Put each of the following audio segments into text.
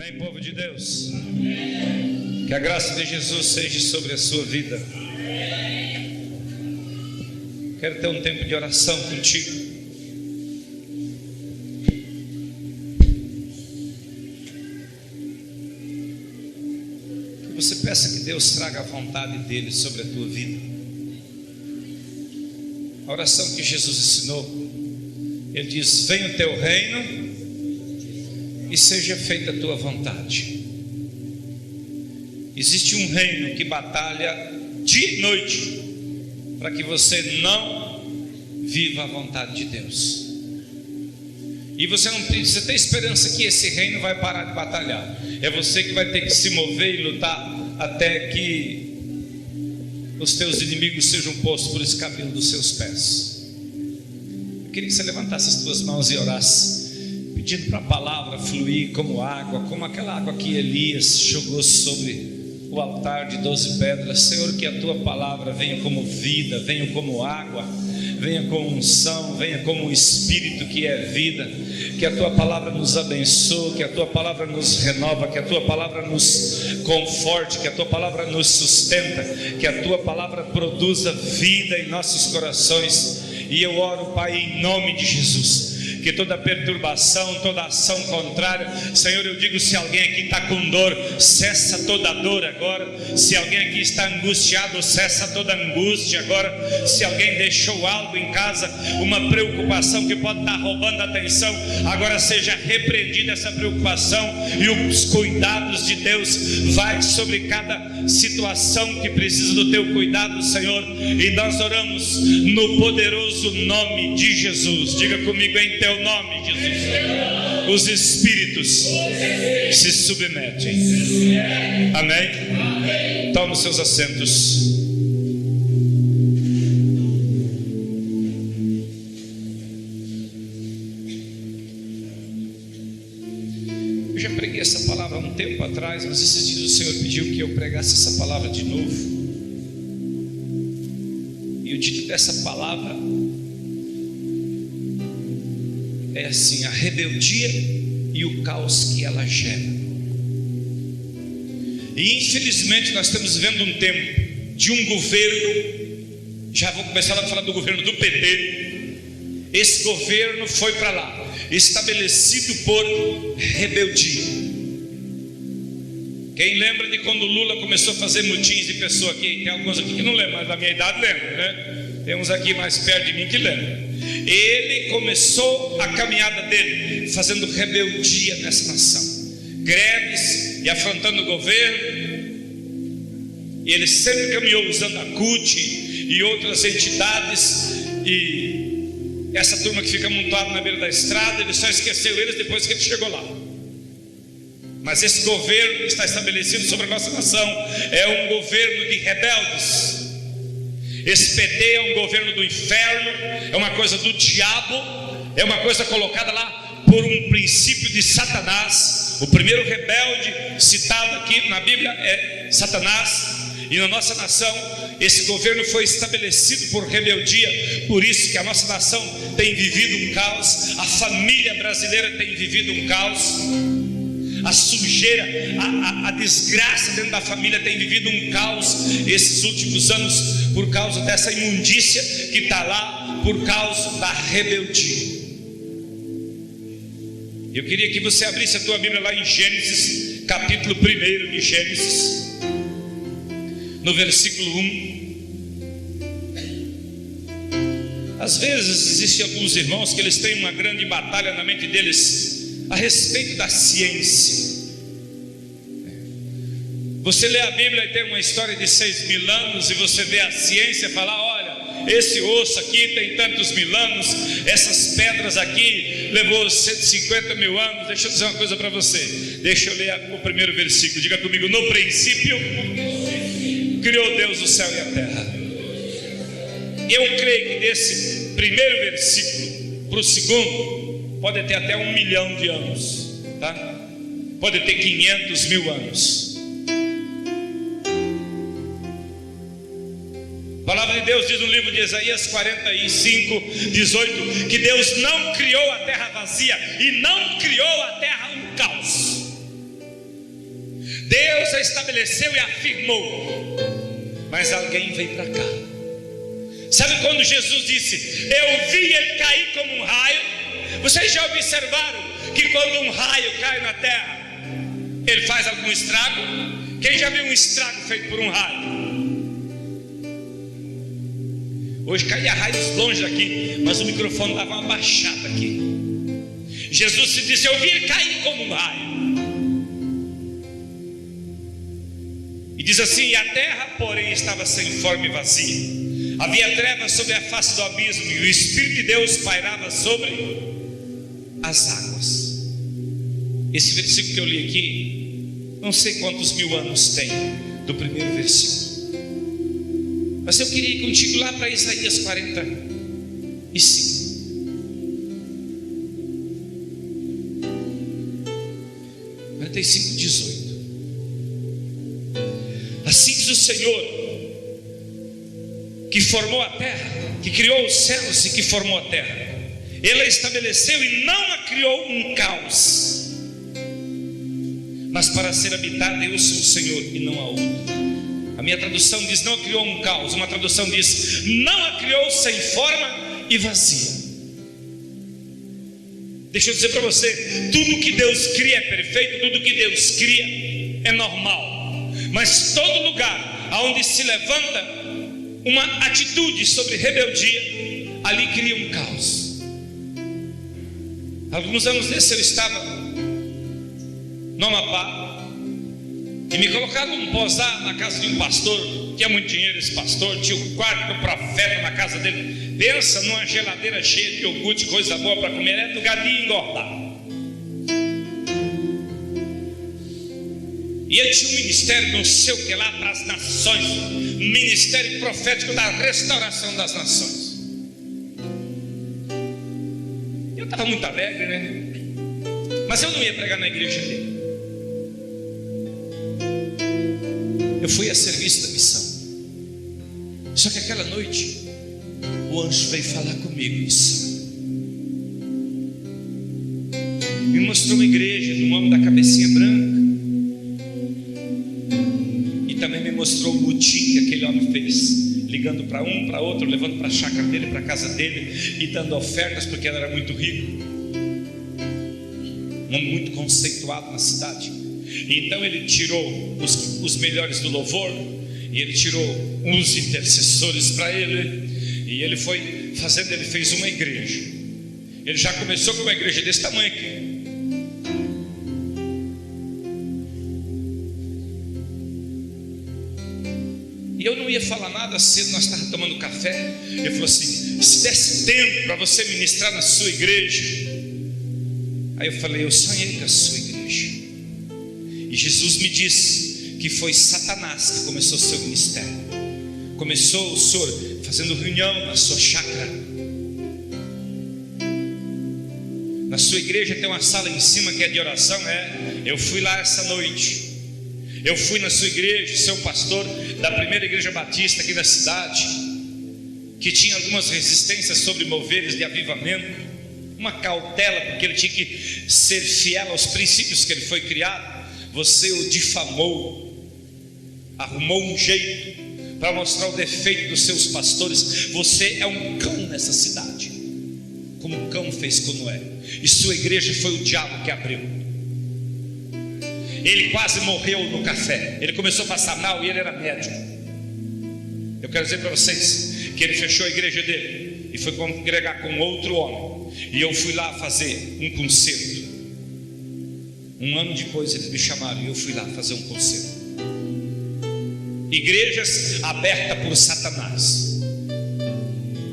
Amém, povo de Deus? Que a graça de Jesus seja sobre a sua vida. Quero ter um tempo de oração contigo. Que você peça que Deus traga a vontade dele sobre a tua vida. A oração que Jesus ensinou, ele diz: venha o teu reino e seja feita a tua vontade. Existe um reino que batalha dia e noite para que você não viva a vontade de Deus. E você tem esperança que esse reino vai parar de batalhar. É você que vai ter que se mover e lutar até que os teus inimigos sejam postos por escabelo dos seus pés. Eu queria que você levantasse as tuas mãos e orasse, pedindo para a palavra fluir como água, como aquela água que Elias jogou sobre o altar de 12 pedras. Senhor, que a tua palavra venha como vida, venha como água, venha como unção, venha como o Espírito que é vida. Que a tua palavra nos abençoe, que a tua palavra nos renova, que a tua palavra nos conforte, que a tua palavra nos sustenta, que a tua palavra produza vida em nossos corações. E eu oro, Pai, em nome de Jesus, que toda perturbação, toda ação contrária, Senhor, eu digo, se alguém aqui está com dor, cessa toda dor agora. Se alguém aqui está angustiado, cessa toda angústia agora. Se alguém deixou algo em casa, uma preocupação que pode estar roubando a atenção, agora seja repreendida essa preocupação, e os cuidados de Deus vai sobre cada situação que precisa do teu cuidado, Senhor. E nós oramos no poderoso nome de Jesus. Diga comigo: em teu nome, Jesus, os espíritos se submetem. Amém? Toma os seus assentos. Eu já preguei essa palavra há um tempo atrás, mas esses dias o Senhor pediu que eu pregasse essa palavra de novo. E o título dessa palavra é assim: a rebeldia e o caos que ela gera. E infelizmente nós estamos vivendo um tempo de um governo, já vou começar a falar do governo do PT. Esse governo foi para lá, estabelecido por rebeldia. Quem lembra de quando Lula começou a fazer mutins de pessoa aqui? Tem alguns aqui que não lembram, mas da minha idade lembra, né? Tem uns aqui mais perto de mim que lembram. Ele começou a caminhada dele fazendo rebeldia nessa nação, greves e afrontando o governo. E ele sempre caminhou usando a CUT e outras entidades, e essa turma que fica amontoada na beira da estrada, ele só esqueceu eles depois que ele chegou lá. Mas esse governo que está estabelecido sobre a nossa nação é um governo de rebeldes. Esse PT é um governo do inferno, é uma coisa do diabo, é uma coisa colocada lá por um princípio de Satanás. O primeiro rebelde citado aqui na Bíblia é Satanás. E na nossa nação, esse governo foi estabelecido por rebeldia. Por isso que a nossa nação tem vivido um caos, a família brasileira tem vivido um caos. A sujeira, a desgraça dentro da família tem vivido um caos esses últimos anos, por causa dessa imundícia que está lá, por causa da rebeldia. Eu queria que você abrisse a tua Bíblia lá em Gênesis, capítulo 1 de Gênesis, no versículo 1. Às vezes existem alguns irmãos que eles têm uma grande batalha na mente deles a respeito da ciência. Você lê a Bíblia e tem uma história de 6.000 anos, e você vê a ciência falar: olha, esse osso aqui tem tantos mil anos, essas pedras aqui levou 150 mil anos. Deixa eu dizer uma coisa para você, deixa eu ler o primeiro versículo. Diga comigo: no princípio criou Deus o céu e a terra. Eu creio que desse primeiro versículo para o segundo pode ter até 1 milhão de anos, tá? Pode ter 500 mil anos. A palavra de Deus diz no livro de Isaías 45, 18, que Deus não criou a terra vazia e não criou a terra um caos. Deus a estabeleceu e afirmou. Mas alguém veio para cá. Sabe quando Jesus disse: eu vi ele cair como um raio? Vocês já observaram que quando um raio cai na terra, ele faz algum estrago? Quem já viu um estrago feito por um raio? Hoje caía raios longe daqui, mas o microfone dava uma baixada aqui. Jesus se disse: eu vi ele cair como um raio. E diz assim: e a terra, porém, estava sem forma e vazia. Havia trevas sobre a face do abismo, e o Espírito de Deus pairava sobre as águas. Esse versículo que eu li aqui, não sei quantos mil anos tem do primeiro versículo. Mas eu queria ir contigo lá para Isaías 45. Assim diz o Senhor, que formou a terra, que criou os céus e que formou a terra. Ele a estabeleceu e não a criou um caos, mas para ser habitada. Eu sou o Senhor e não há outro. A minha tradução diz: não a criou um caos. Uma tradução diz: não a criou sem forma e vazia. Deixa eu dizer para você, tudo que Deus cria é perfeito, tudo que Deus cria é normal. Mas todo lugar onde se levanta uma atitude sobre rebeldia, ali cria um caos. Alguns anos desses eu estava no Amapá e me colocaram num posar na casa de um pastor. Tinha muito dinheiro esse pastor, tinha o quarto do profeta na casa dele. Pensa numa geladeira cheia de iogurte, coisa boa para comer, é do gadinho engordar. E ele tinha um ministério, não sei o que lá, para as nações, um ministério profético da restauração das nações. Eu estava muito alegre, né? Mas eu não ia pregar na igreja dele. Eu fui a serviço da missão. Só que aquela noite o anjo veio falar comigo em sonho. Me mostrou uma igreja de um homem da cabecinha branca. E também me mostrou o mutim que aquele homem fez, ligando para um, para outro, levando para a chácara dele, para a casa dele, e dando ofertas, porque ele era muito rico, um homem muito conceituado na cidade. E então ele tirou os melhores do louvor, e ele tirou uns intercessores para ele, e ele foi fazendo, ele fez uma igreja. Ele já começou com uma igreja desse tamanho aqui. E eu não ia falar nada cedo, nós estávamos tomando café. Ele falou assim: se desse tempo para você ministrar na sua igreja. Aí eu falei: eu sonhei com a sua igreja. E Jesus me disse que foi Satanás que começou o seu ministério. Começou o senhor fazendo reunião na sua chácara. Na sua igreja tem uma sala em cima que é de oração. Eu fui lá essa noite. Eu fui na sua igreja, seu pastor da primeira igreja batista aqui da cidade, que tinha algumas resistências sobre moveres de avivamento, uma cautela, porque ele tinha que ser fiel aos princípios que ele foi criado. Você o difamou, arrumou um jeito para mostrar o defeito dos seus pastores. Você é um cão nessa cidade, como o cão fez com Noé. E sua igreja foi o diabo que abriu. Ele quase morreu no café. Ele começou a passar mal e ele era médico. Eu quero dizer para vocês que ele fechou a igreja dele e foi congregar com outro homem. E eu fui lá fazer um concerto. Um ano depois eles me chamaram e eu fui lá fazer um concerto. Igrejas abertas por Satanás,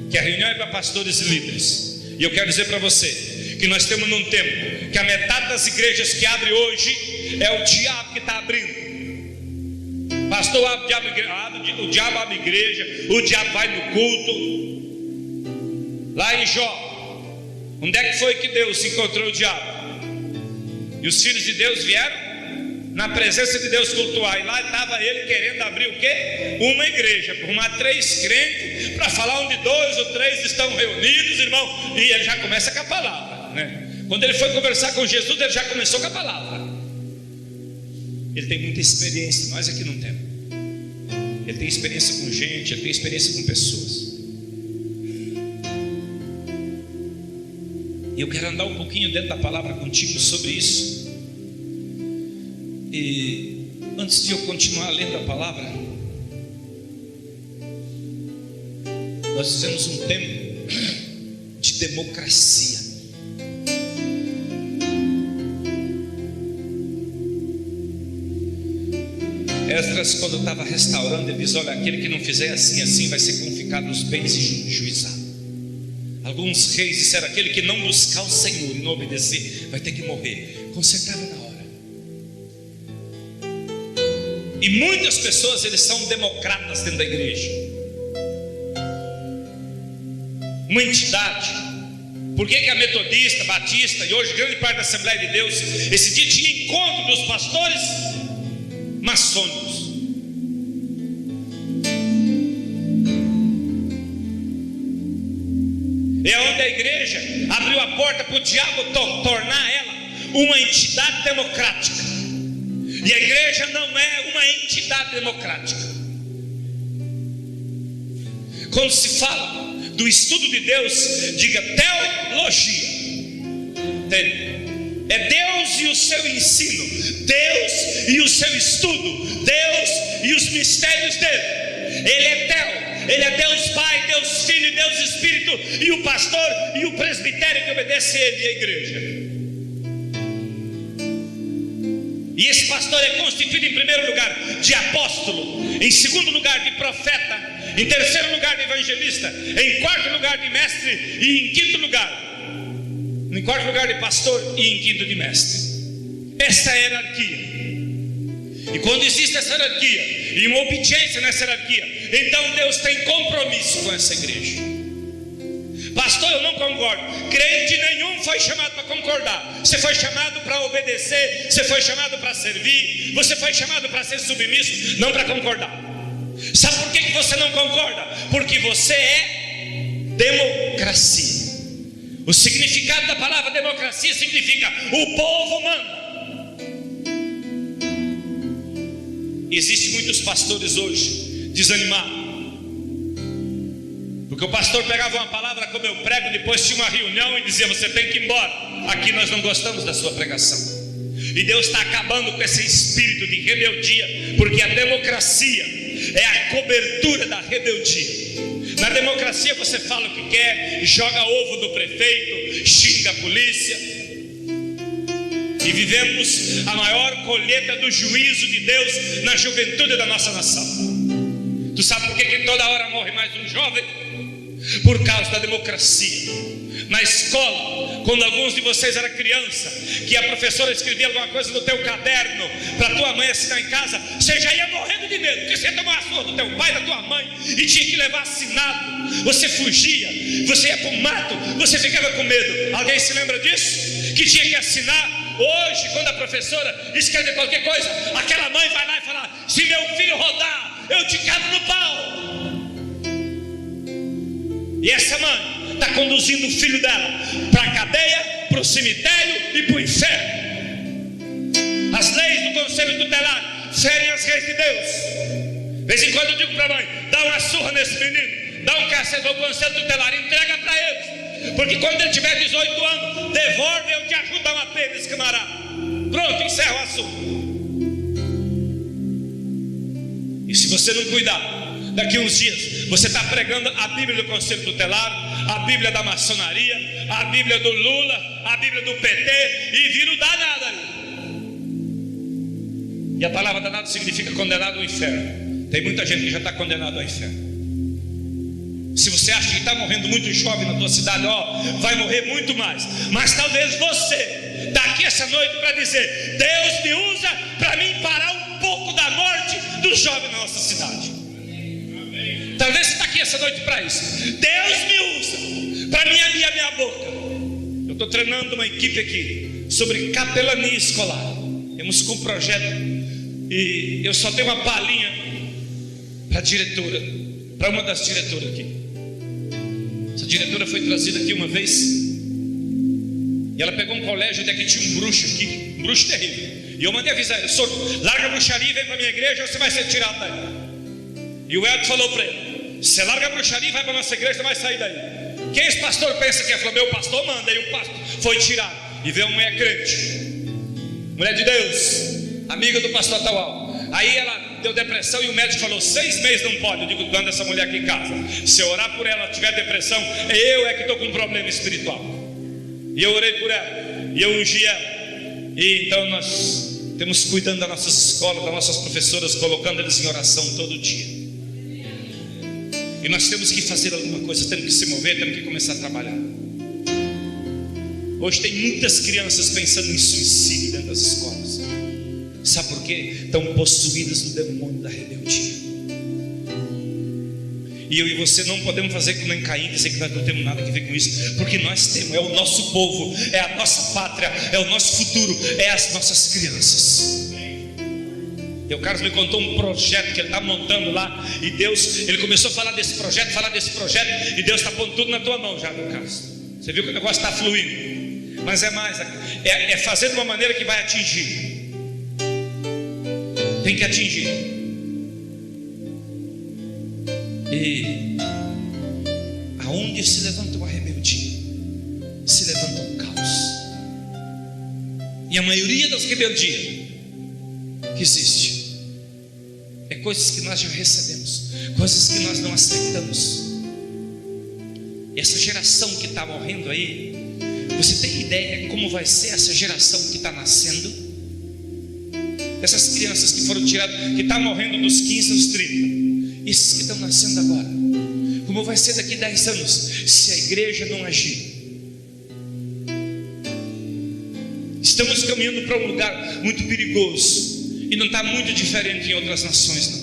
que a reunião é para pastores e líderes. E eu quero dizer para você que nós temos num tempo que a metade das igrejas que abre hoje é o diabo que está abrindo. Pastor abre, o diabo abre igreja, o diabo vai no culto. Lá em Jó, onde é que foi que Deus encontrou o diabo? E os filhos de Deus vieram na presença de Deus cultuar. E lá estava ele querendo abrir o quê? Uma igreja, arrumar 3 crentes para falar onde 2 ou 3 estão reunidos, irmão. E ele já começa com a palavra, né? Quando ele foi conversar com Jesus, ele já começou com a palavra. ele tem muita experiência, nós aqui não temos. Ele tem experiência com gente, ele tem experiência com pessoas. E eu quero andar um pouquinho dentro da palavra contigo sobre isso. E antes de eu continuar lendo a palavra, nós fizemos um tempo de democracia. Esdras, quando estava restaurando, ele diz: olha, aquele que não fizer assim, assim, vai ser confiscado os bens e juizado. Alguns reis disseram: aquele que não buscar o Senhor e não obedecer, vai ter que morrer. Consertava na hora. E muitas pessoas, eles são democratas dentro da igreja. Uma entidade. Por que a metodista, batista e hoje grande parte da Assembleia de Deus, esse dia tinha encontro dos pastores maçônicos? É onde a igreja abriu a porta para o diabo tornar ela uma entidade democrática. E a igreja não é uma entidade democrática. Quando se fala do estudo de Deus, diga teologia. É Deus e o seu ensino, Deus e o seu estudo, Deus e os mistérios dele. Ele é Teo, ele é Deus Pai, Deus Filho, Deus Espírito, e o pastor e o presbitério que obedece a ele, e a igreja. E esse pastor é constituído em primeiro lugar de apóstolo, em segundo lugar de profeta, em terceiro lugar de evangelista, em quarto lugar de mestre e em quinto lugar de pastor e em quinto de mestre. Essa é a hierarquia. E quando existe essa hierarquia e uma obediência nessa hierarquia, então Deus tem compromisso com essa igreja. Pastor, eu não concordo. Crente nenhum foi chamado para concordar. Você foi chamado para obedecer, você foi chamado para servir, você foi chamado para ser submisso, não para concordar. Sabe por que você não concorda? Porque você é democracia. O significado da palavra democracia significa o povo manda. Existem muitos pastores hoje desanimados, porque o pastor pegava uma palavra como eu prego, depois tinha uma reunião e dizia: você tem que ir embora, aqui nós não gostamos da sua pregação. E Deus está acabando com esse espírito de rebeldia, porque a democracia é a cobertura da rebeldia. Na democracia você fala o que quer, joga ovo do prefeito, xinga a polícia. E vivemos a maior colheita do juízo de Deus na juventude da nossa nação. Tu sabe por que toda hora morre mais um jovem? Por causa da democracia. Na escola, quando alguns de vocês eram criança, que a professora escrevia alguma coisa no teu caderno para tua mãe assinar em casa, você já ia morrendo de medo, porque você ia tomar a surra do teu pai, da tua mãe, e tinha que levar assinado. Você fugia, você ia para o mato, você ficava com medo. Alguém se lembra disso? Que tinha que assinar. Hoje, quando a professora escreve qualquer coisa, aquela mãe vai lá e fala: se meu filho rodar, eu te cago no pau. E essa mãe está conduzindo o filho dela para a cadeia, para o cemitério e para o inferno. As leis do conselho tutelar ferem as leis de Deus. De vez em quando eu digo para a mãe: dá uma surra nesse menino, dá um cacete ao conselho tutelar, entrega para eles, porque quando ele tiver 18 anos, devolve, eu te ajudo a uma pena esse camarada. Pronto, encerra o assunto. E se você não cuidar, daqui uns dias você está pregando a Bíblia do conselho tutelar, a Bíblia da maçonaria, a Bíblia do Lula, a Bíblia do PT, e vira o danado ali. E a palavra danado significa condenado ao inferno. Tem muita gente que já está condenado ao inferno. Se você acha que está morrendo muito jovem na tua cidade, vai morrer muito mais. Mas talvez você está aqui essa noite para dizer: Deus me usa para mim parar um pouco da morte dos jovens na nossa cidade. Talvez você está aqui essa noite para isso. Deus me usa para mim abrir a minha boca. Eu estou treinando uma equipe aqui sobre capelania escolar. Temos com um projeto, e eu só tenho uma palhinha para a diretora, para uma das diretoras aqui. Essa diretora foi trazida aqui uma vez, e ela pegou um colégio onde aqui tinha um bruxo aqui, um bruxo terrível. E eu mandei avisar ele: senhor, larga a bruxaria e vem para a minha igreja, ou você vai ser tirado daí. E o Elton falou para ele: você larga a bruxaria e vai para a nossa igreja, você vai sair daí. Quem esse pastor pensa que é? Falou: meu pastor manda. E o pastor foi tirado. E veio uma mulher crente, mulher de Deus, amiga do pastor atual. Aí ela deu depressão e o médico falou: 6 meses não pode. Eu digo: manda essa mulher aqui em casa. Se eu orar por ela, tiver depressão, eu é que estou com um problema espiritual. E eu orei por ela, e eu ungi ela. E então nós temos cuidando das nossas escolas, das nossas professoras, colocando eles em oração todo dia. E nós temos que fazer alguma coisa, temos que se mover, temos que começar a trabalhar. Hoje tem muitas crianças pensando em suicídio dentro das escolas. Sabe por quê? Estão possuídas do demônio da rebeldia. E eu e você não podemos fazer que nem Caim, dizer que nós não temos nada a ver com isso, porque nós temos, é o nosso povo, é a nossa pátria, é o nosso futuro, é as nossas crianças. E o Carlos me contou um projeto que ele está montando lá, e Deus, ele começou a falar desse projeto, e Deus está pondo tudo na tua mão já, meu Carlos. Você viu que o negócio está fluindo, mas é mais, é fazer de uma maneira que vai atingir. Tem que atingir. E aonde se levanta uma rebeldia, se levanta um caos. E a maioria das rebeldias que existe é coisas que nós já recebemos, coisas que nós não aceitamos. Essa geração que está morrendo aí, você tem ideia como vai ser essa geração que está nascendo? Essas crianças que foram tiradas, que estão morrendo dos 15 aos 30, esses que estão nascendo agora, como vai ser daqui 10 anos, se a igreja não agir? Estamos caminhando para um lugar muito perigoso, e não está muito diferente em outras nações, não.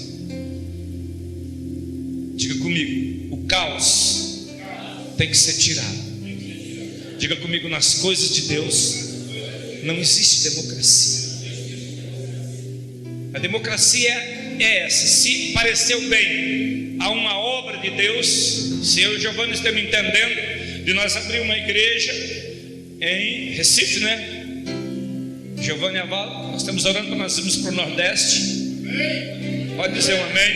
Diga comigo: o caos tem que ser tirado. Diga comigo: nas coisas de Deus não existe democracia. A democracia é essa: se pareceu bem a uma obra de Deus, se eu e Giovanni estamos entendendo de nós abrir uma igreja em Recife, né? Giovanni Aval, nós estamos orando para nós irmos para o Nordeste. Pode dizer um amém?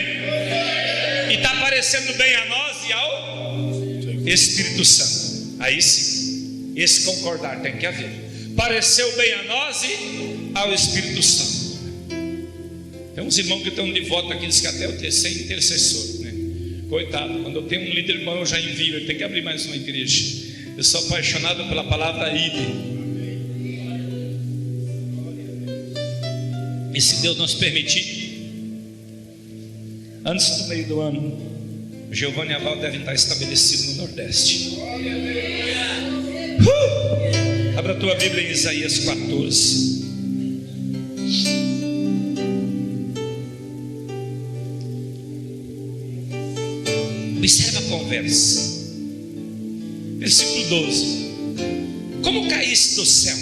E está parecendo bem a nós e ao Espírito Santo. Aí sim, esse concordar tem que haver. Pareceu bem a nós e ao Espírito Santo. Tem uns irmãos que estão de volta aqui, diz que até eu ter sem intercessor, né? Coitado, quando eu tenho um líder irmão, eu já envio, ele tem que abrir mais uma igreja. Eu sou apaixonado pela palavra ide. E se Deus nos permitir, antes do meio do ano, o Giovanni Aval deve estar estabelecido no Nordeste. Abra a tua Bíblia em Isaías 14. Observa a conversa. Versículo 12: como caísse do céu,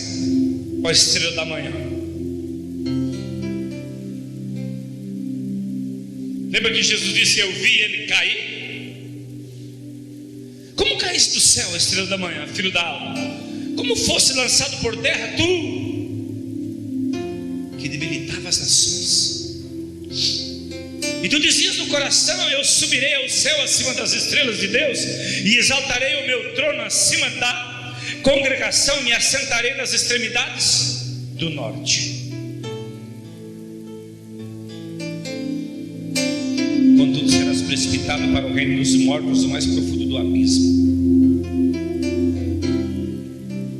ó estrela da manhã. Lembra que Jesus disse: eu vi ele cair? Como caísse do céu, a estrela da manhã, filho da alma, como fosse lançado por terra, tu que debilitava as nações. E tu dizias no coração: eu subirei ao céu acima das estrelas de Deus, e exaltarei o meu trono acima da congregação, me assentarei nas extremidades do norte. Contudo serás precipitado para o reino dos mortos, o mais profundo do abismo.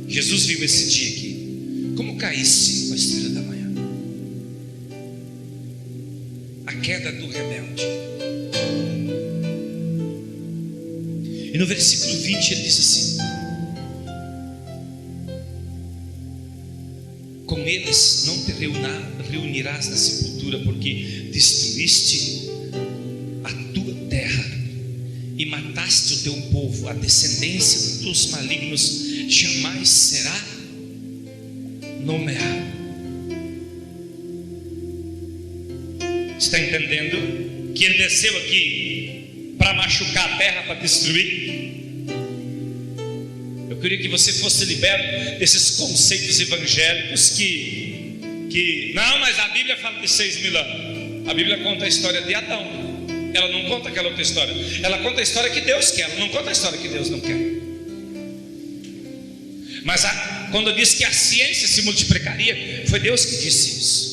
Jesus viu esse dia aqui. Como caísse a estrela da manhã, a queda do rebelde. E no versículo 20 ele diz assim: com eles não te reunirás na sepultura, porque destruíste a tua terra e mataste o teu povo. A descendência dos malignos jamais será nomeada. Está entendendo que ele desceu aqui para machucar a terra, para destruir? Eu queria que você fosse liberto desses conceitos evangélicos que que, não, mas a Bíblia fala de 6.000 anos. A Bíblia conta a história de Adão. Ela não conta aquela outra história. Ela conta a história que Deus quer. Ela não conta a história que Deus não quer. Mas quando diz que a ciência se multiplicaria, foi Deus que disse isso.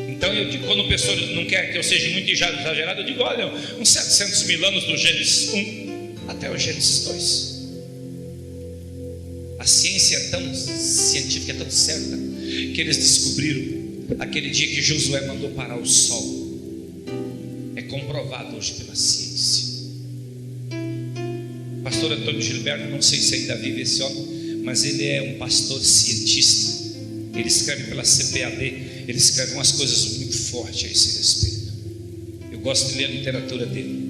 Então eu digo, quando o pessoa não quer que eu seja muito exagerado, eu digo, olha, uns 700.000 anos do Gênesis 1 até o Gênesis 2. A ciência é tão científica, é tão certa, que eles descobriram aquele dia que Josué mandou parar o sol. É comprovado hoje pela ciência. Pastor Antônio Gilberto, não sei se ainda vive esse homem, mas ele é um pastor cientista. Ele escreve pela CPAD, ele escreve umas coisas muito fortes a esse respeito. Eu gosto de ler a literatura dele.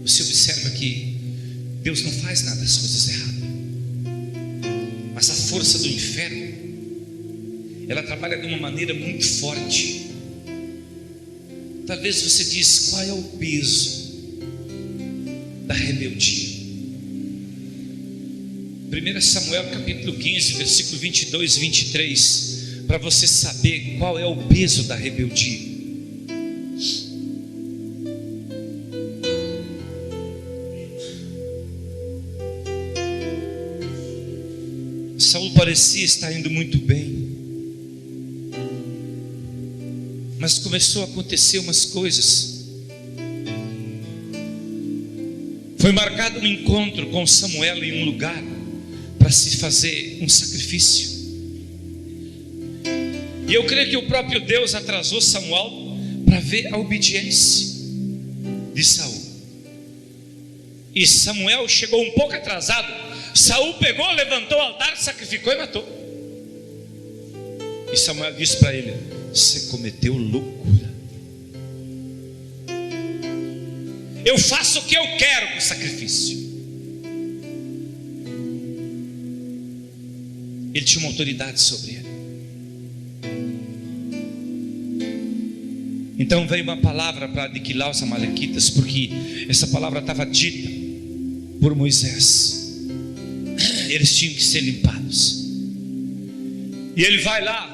Você observa que Deus não faz nada das coisas erradas, mas a força do inferno, ela trabalha de uma maneira muito forte. Talvez você diz, qual é o peso da rebeldia? 1 Samuel capítulo 15, versículo 22 e 23, para você saber qual é o peso da rebeldia. Saul parecia estar indo muito bem, mas começou a acontecer umas coisas. Foi marcado um encontro com Samuel em um lugar para se fazer um sacrifício. E eu creio que o próprio Deus atrasou Samuel para ver a obediência de Saul. E Samuel chegou um pouco atrasado. Saul pegou, levantou o altar, sacrificou e matou. E Samuel disse para ele: você cometeu loucura. Eu faço o que eu quero com o sacrifício. Ele tinha uma autoridade sobre ele. Então veio uma palavra para aniquilar os amalequitas, porque essa palavra estava dita por Moisés. Eles tinham que ser limpados. E ele vai lá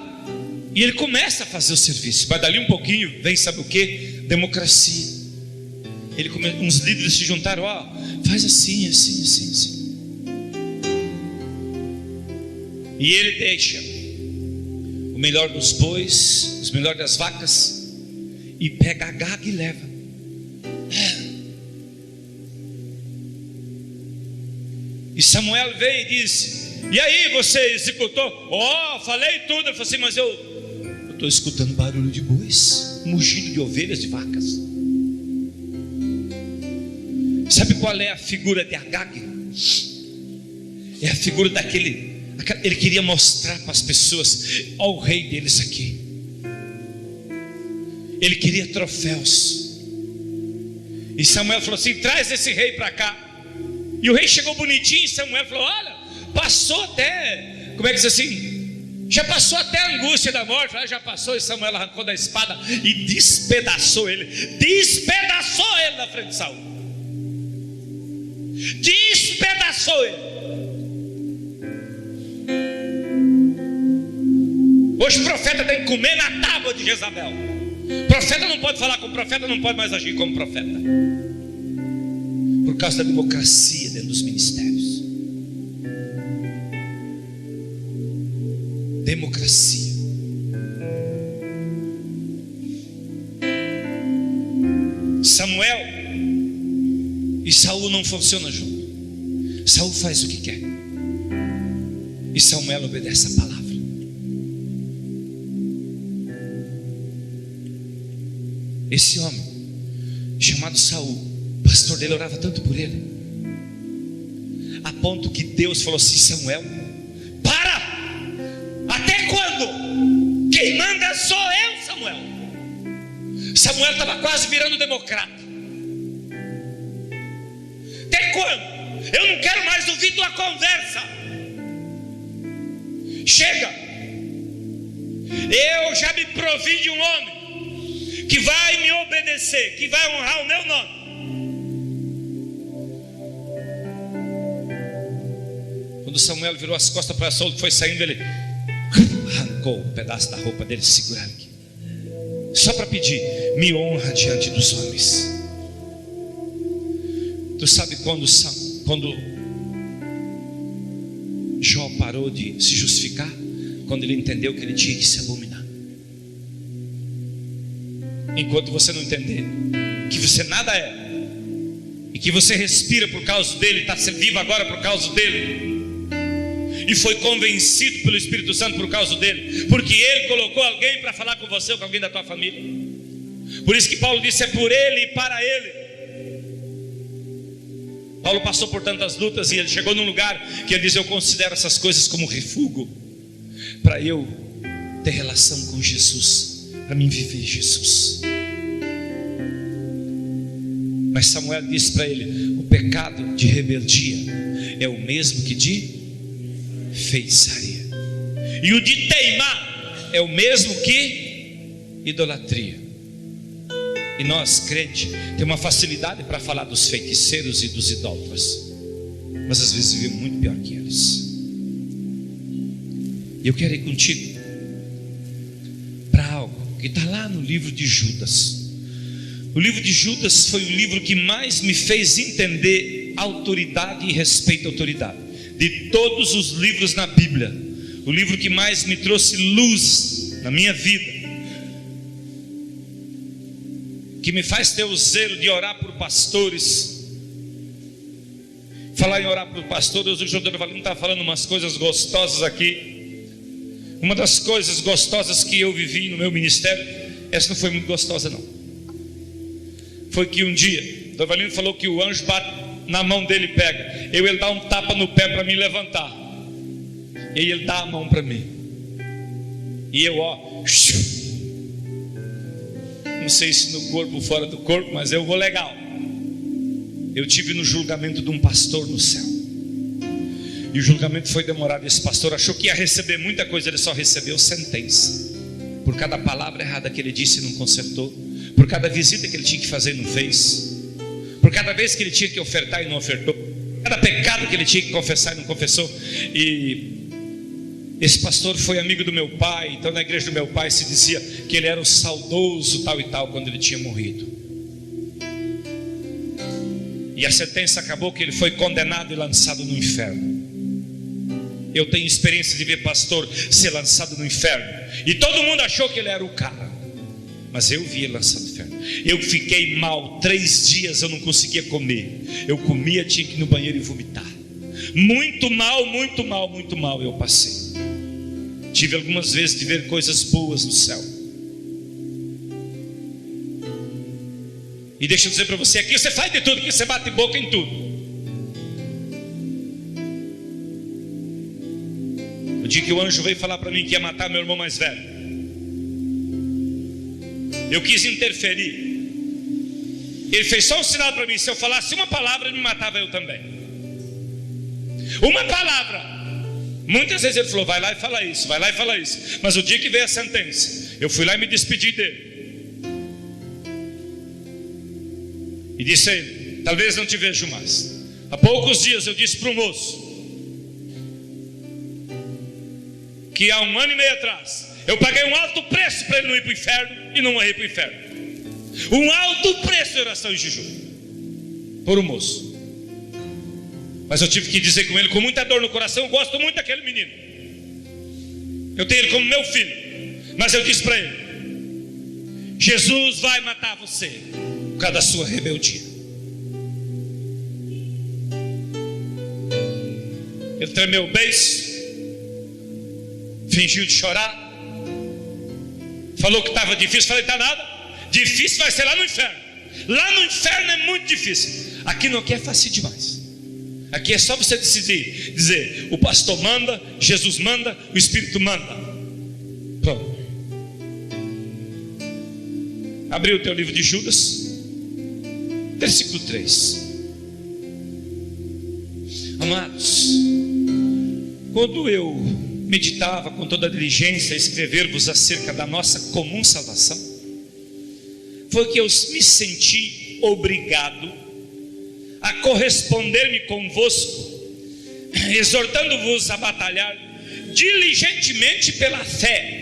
e ele começa a fazer o serviço. Mas dali um pouquinho vem, sabe o que? Democracia. Uns líderes se juntaram, faz assim, assim, assim, assim. E ele deixa o melhor dos bois, os melhores das vacas, e pega Agag e leva. E Samuel veio e disse: e aí, você executou? Falei tudo. Ele falou assim: mas eu estou escutando barulho de bois, mugido de ovelhas, de vacas. Sabe qual é a figura de Agag? É a figura daquele. Ele queria mostrar para as pessoas: ó, o rei deles aqui. Ele queria troféus. E Samuel falou assim: traz esse rei para cá. E o rei chegou bonitinho. E Samuel falou: olha, passou até, como é que diz assim? Já passou até a angústia da morte. Já passou. E Samuel arrancou da espada e despedaçou ele. Despedaçou ele na frente de Saul. Despedaçou ele. Hoje o profeta tem que comer na tábua de Jezabel. O profeta não pode falar com o profeta, não pode mais agir como profeta, por causa da democracia dentro dos ministérios. Democracia. Samuel e Saul não funcionam juntos. Saul faz o que quer e Samuel obedece a palavra. Esse homem chamado Saul, o pastor dele orava tanto por ele, a ponto que Deus falou assim: Samuel, para! Até quando? Quem manda sou eu, Samuel. Samuel estava quase virando democrata. Até quando? Eu não quero mais ouvir tua conversa. Chega. Eu já me provi de um homem que vai me obedecer, que vai honrar o meu nome. Quando Samuel virou as costas para Saul, foi saindo, ele arrancou um pedaço da roupa dele, segurando aqui, só para pedir: me honra diante dos homens. Tu sabe quando Jó parou de se justificar? Quando ele entendeu que ele tinha que se abominar. Enquanto você não entender que você nada é, e que você respira por causa dele, está vivo agora por causa dele, e foi convencido pelo Espírito Santo por causa dele, porque ele colocou alguém para falar com você ou com alguém da tua família. Por isso que Paulo disse: é por ele e para ele. Paulo passou por tantas lutas e ele chegou num lugar que ele diz: eu considero essas coisas como refúgio, para eu ter relação com Jesus, para mim viver Jesus. Mas Samuel disse para ele: o pecado de rebeldia é o mesmo que de feitiçaria, e o de teimar é o mesmo que idolatria. E nós, crentes, temos uma facilidade para falar dos feiticeiros e dos idólatras, mas às vezes vivemos muito pior que eles. E eu quero ir contigo para algo que está lá no livro de Judas. O livro de Judas foi o livro que mais me fez entender autoridade e respeito à autoridade. De todos os livros na Bíblia, o livro que mais me trouxe luz na minha vida, que me faz ter o zelo de orar por pastores. Falar em orar por pastores, o Jordão Valim está falando umas coisas gostosas aqui. Uma das coisas gostosas que eu vivi no meu ministério, essa não foi muito gostosa não, foi que um dia o Valino falou que o anjo bate na mão dele e pega. Ele dá um tapa no pé para me levantar, e ele dá a mão para mim, e eu não sei se no corpo ou fora do corpo, mas eu vou legal. Eu tive no julgamento de um pastor no céu, e o julgamento foi demorado. Esse pastor achou que ia receber muita coisa, ele só recebeu sentença. Por cada palavra errada que ele disse e não consertou, por cada visita que ele tinha que fazer e não fez, por cada vez que ele tinha que ofertar e não ofertou, cada pecado que ele tinha que confessar e não confessou. E esse pastor foi amigo do meu pai, então na igreja do meu pai se dizia que ele era o saudoso tal e tal quando ele tinha morrido. E a sentença acabou que ele foi condenado e lançado no inferno. Eu tenho experiência de ver pastor ser lançado no inferno, e todo mundo achou que ele era o cara, mas eu vi ele lançado no inferno. Eu fiquei mal 3 dias, eu não conseguia comer. Eu comia, tinha que ir no banheiro e vomitar. Muito mal, muito mal, muito mal eu passei. Tive algumas vezes de ver coisas boas no céu. E deixa eu dizer para você, aqui você faz de tudo, aqui você bate boca em tudo. O dia que o anjo veio falar para mim que ia matar meu irmão mais velho, eu quis interferir. Ele fez só um sinal para mim: se eu falasse uma palavra, ele me matava eu também. Uma palavra. Muitas vezes ele falou: vai lá e fala isso, vai lá e fala isso. Mas o dia que veio a sentença, eu fui lá e me despedi dele. E disse a ele: talvez não te vejo mais. Há poucos dias eu disse para o moço que há 1 ano e meio atrás eu paguei um alto preço para ele não ir para o inferno e não morrer para o inferno. Um alto preço de oração e jejum por um moço. Mas eu tive que dizer com ele, com muita dor no coração: eu gosto muito daquele menino, eu tenho ele como meu filho. Mas eu disse para ele: Jesus vai matar você por causa da sua rebeldia. Ele tremeu o beiço, fingiu de chorar, falou que estava difícil. Falei: está nada, difícil vai ser lá no inferno. Lá no inferno é muito difícil. Aqui não, aqui é fácil demais. Aqui é só você decidir, dizer: o pastor manda, Jesus manda, o Espírito manda. Pronto. Abriu o teu livro de Judas, versículo 3. Amados, quando eu meditava com toda a diligência escrever-vos acerca da nossa comum salvação, foi que eu me senti obrigado a corresponder-me convosco, exortando-vos a batalhar diligentemente pela fé,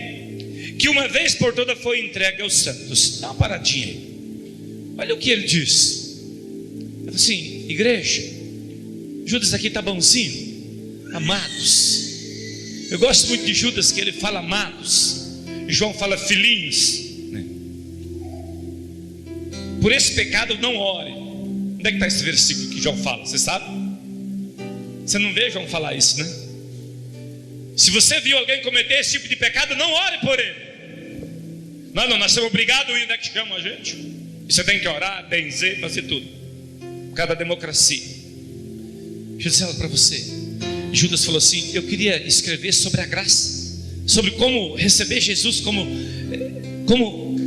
que uma vez por toda foi entregue aos santos. Dá uma paradinha aí. Olha o que ele diz. Ele falou assim: igreja, Judas aqui está bonzinho, amados. Eu gosto muito de Judas, que ele fala amados, e João fala filhinhos, né? Por esse pecado não ore. Onde é que está esse versículo que João fala? Você sabe? Você não vê João falar isso, né? Se você viu alguém cometer esse tipo de pecado, não ore por ele. Não, nós somos obrigados a ir onde é que chamam a gente. E você tem que orar, benzer, fazer tudo, por causa da democracia. Deixa eu dizer algo para você. Judas falou assim: eu queria escrever sobre a graça, sobre como receber Jesus, como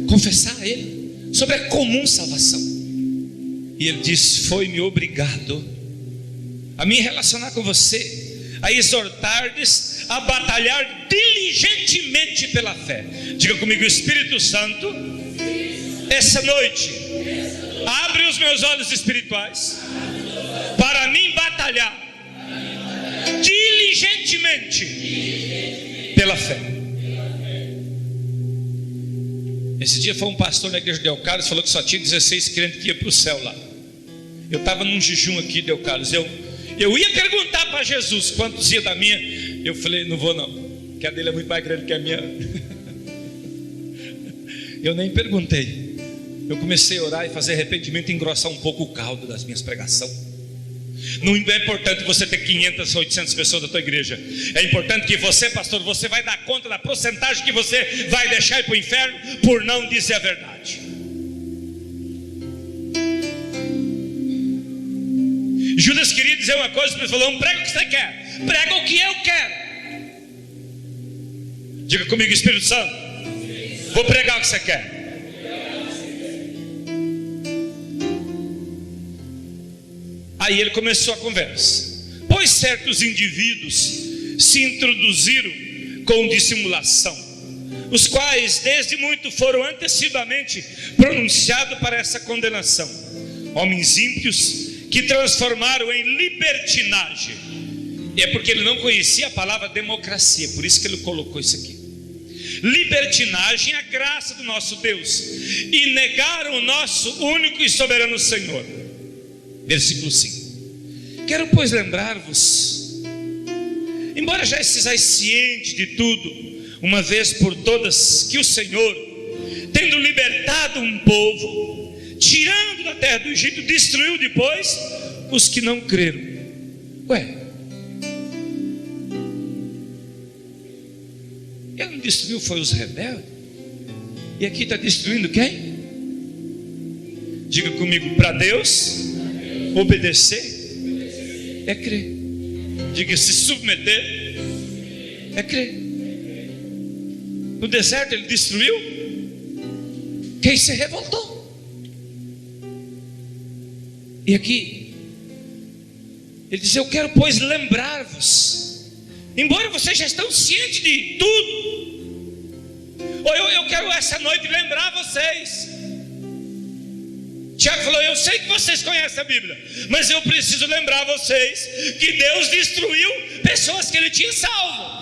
confessar a Ele, sobre a comum salvação. E ele disse: foi-me obrigado a me relacionar com você, a exortar-lhes a batalhar diligentemente pela fé. Diga comigo: o Espírito Santo, essa noite, abre os meus olhos espirituais para mim batalhar diligentemente pela fé. Esse dia foi um pastor na igreja de Del Carlos, falou que só tinha 16 crentes que ia para o céu lá. Eu estava num jejum aqui, Del Carlos. Eu ia perguntar para Jesus quantos ia da minha. Eu falei: não vou não, que a dele é muito mais grande que a minha. Eu nem perguntei. Eu comecei a orar e fazer arrependimento, e engrossar um pouco o caldo das minhas pregações. Não é importante você ter 500 ou 800 pessoas da tua igreja. É importante que você, pastor, você vai dar conta da porcentagem que você vai deixar ir para o inferno por não dizer a verdade. Judas queria dizer uma coisa, mas falou: não prega o que você quer, prega o que eu quero. Diga comigo: Espírito Santo, vou pregar o que você quer. Aí ele começou a conversa. Pois certos indivíduos se introduziram com dissimulação, os quais desde muito foram antecipadamente pronunciados para essa condenação, homens ímpios que transformaram em libertinagem. E é porque ele não conhecia a palavra democracia, por isso que ele colocou isso aqui. Libertinagem a graça do nosso Deus, e negaram o nosso único e soberano Senhor. Versículo 5: quero pois lembrar-vos, embora já estejais cientes de tudo, uma vez por todas, que o Senhor, tendo libertado um povo, tirando da terra do Egito, destruiu depois os que não creram. Ele não destruiu, foi os rebeldes. E aqui está destruindo quem? Diga comigo: para Deus obedecer é crer. Diga: se submeter é crer. No deserto ele destruiu quem se revoltou. E aqui ele diz: eu quero pois lembrar-vos, embora vocês já estão cientes de tudo, ou eu quero essa noite lembrar vocês. Tiago falou: eu sei que vocês conhecem a Bíblia, mas eu preciso lembrar vocês que Deus destruiu pessoas que Ele tinha salvo.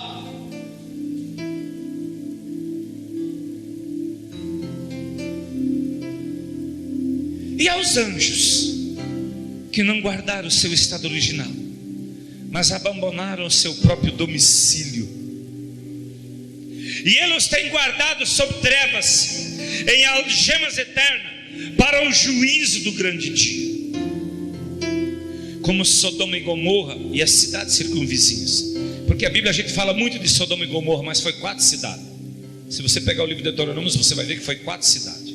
E aos anjos que não guardaram o seu estado original, mas abandonaram o seu próprio domicílio, e Ele os tem guardados sob trevas, em algemas eternas, para o juízo do grande dia, como Sodoma e Gomorra e as cidades circunvizinhas. Porque a Bíblia, a gente fala muito de Sodoma e Gomorra, mas foi 4 cidades. Se você pegar o livro de Deuteronômio, você vai ver que foi 4 cidades.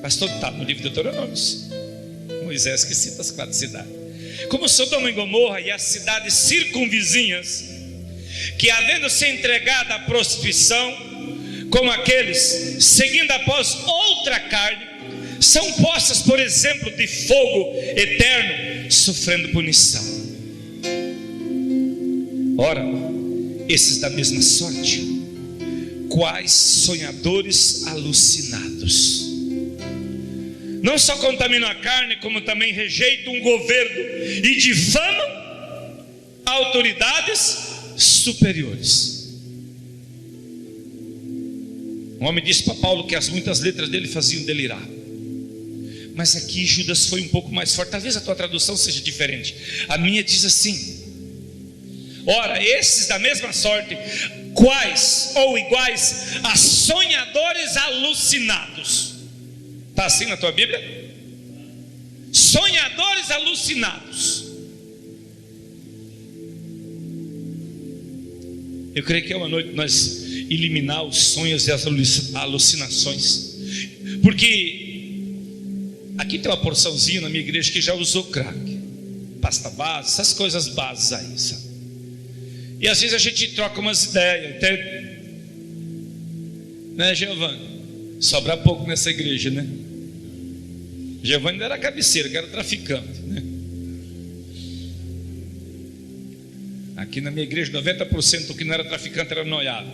Pastor, está no livro de Deuteronômio, Moisés que cita as 4 cidades. Como Sodoma e Gomorra e as cidades circunvizinhas, que havendo se entregado à prostituição, como aqueles seguindo após outra carne, são postas por exemplo de fogo eterno, sofrendo punição. Ora, esses da mesma sorte, quais sonhadores alucinados, não só contaminam a carne, como também rejeitam um governo e difamam autoridades superiores. Um homem disse para Paulo que as muitas letras dele faziam delirar. Mas aqui Judas foi um pouco mais forte. Talvez a tua tradução seja diferente. A minha diz assim: ora, esses da mesma sorte, quais ou iguais a sonhadores alucinados. Está assim na tua Bíblia? Sonhadores alucinados. Eu creio que é uma noite nós eliminar os sonhos e as alucinações, porque aqui tem uma porçãozinha na minha igreja que já usou crack, pasta base, essas coisas bases aí, sabe? E às vezes a gente troca umas ideias, até, né, Giovanni? Sobra pouco nessa igreja, né? Giovanni não era cabeceira, que era traficante, né? Aqui na minha igreja 90% do que não era traficante era noiado,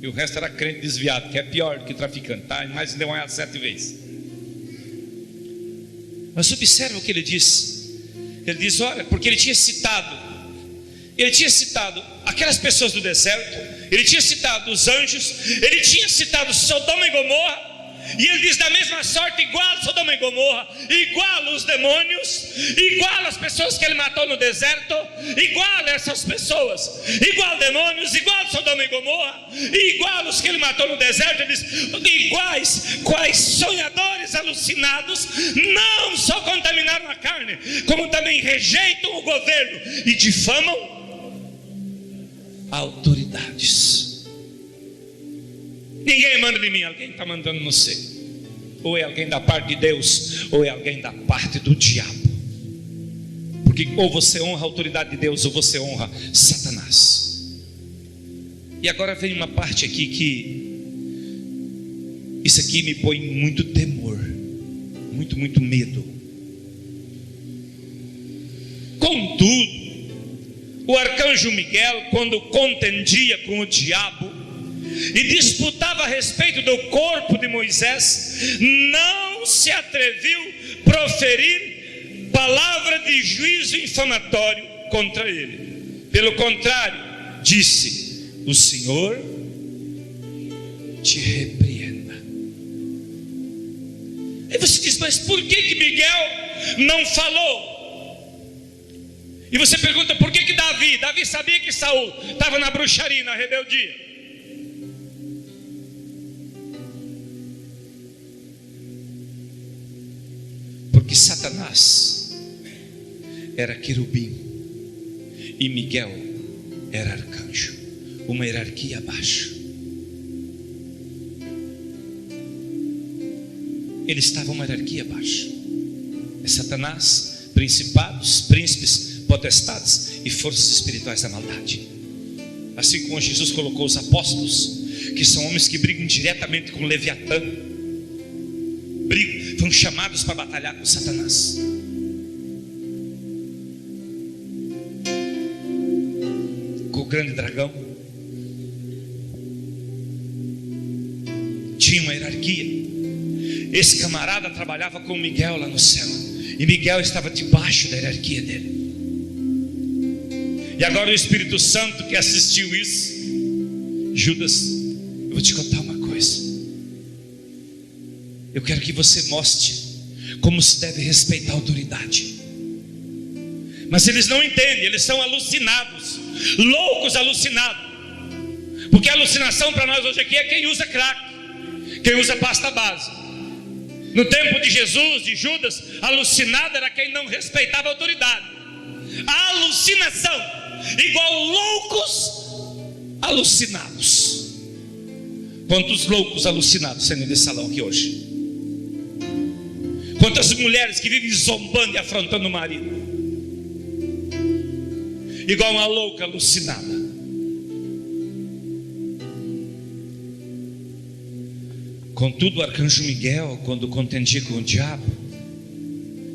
e o resto era crente desviado, que é pior do que traficante, tá? Mais endemoniado 7 vezes. Mas observa o que ele diz. Ele diz, olha, porque ele tinha citado aquelas pessoas do deserto, ele tinha citado os anjos, ele tinha citado Sodoma e Gomorra, e ele diz, da mesma sorte, igual Sodoma e Gomorra, igual os demônios, igual as pessoas que ele matou no deserto, igual essas pessoas, igual demônios, igual Sodoma e Gomorra, igual os que ele matou no deserto. Ele diz, iguais, quais sonhadores alucinados, não só contaminaram a carne, como também rejeitam o governo e difamam autoridades. Ninguém manda de mim, alguém está mandando no você. Ou é alguém da parte de Deus, ou é alguém da parte do diabo. Porque ou você honra a autoridade de Deus, ou você honra Satanás. E agora vem uma parte aqui que isso aqui me põe muito temor, muito medo. Contudo, o arcanjo Miguel, quando contendia com o diabo e disputava a respeito do corpo de Moisés, não se atreviu a proferir palavra de juízo infamatório contra ele. Pelo contrário, disse: o Senhor te repreenda. Aí você diz, mas por que Miguel não falou? E você pergunta, por que Davi sabia que Saul estava na bruxaria, na rebeldia? Porque Satanás era querubim e Miguel era arcanjo, uma hierarquia abaixo. Ele estava uma hierarquia abaixo. É Satanás, principados, príncipes, potestades e forças espirituais da maldade. Assim como Jesus colocou os apóstolos, que são homens que brigam diretamente com o Leviatã, foram chamados para batalhar com Satanás. Com o grande dragão. Tinha uma hierarquia. Esse camarada trabalhava com Miguel lá no céu, e Miguel estava debaixo da hierarquia dele. E agora o Espírito Santo que assistiu isso, Judas, eu vou te contar uma coisa. Eu quero que você mostre como se deve respeitar a autoridade. Mas eles não entendem, eles são alucinados, loucos alucinados. Porque a alucinação para nós hoje aqui é quem usa crack, quem usa pasta base. No tempo de Jesus, de Judas, alucinado era quem não respeitava a autoridade. A alucinação, igual loucos alucinados. Quantos loucos alucinados tem nesse salão aqui hoje? Quantas mulheres que vivem zombando e afrontando o marido, igual uma louca alucinada. Contudo, o arcanjo Miguel, quando contendia com o diabo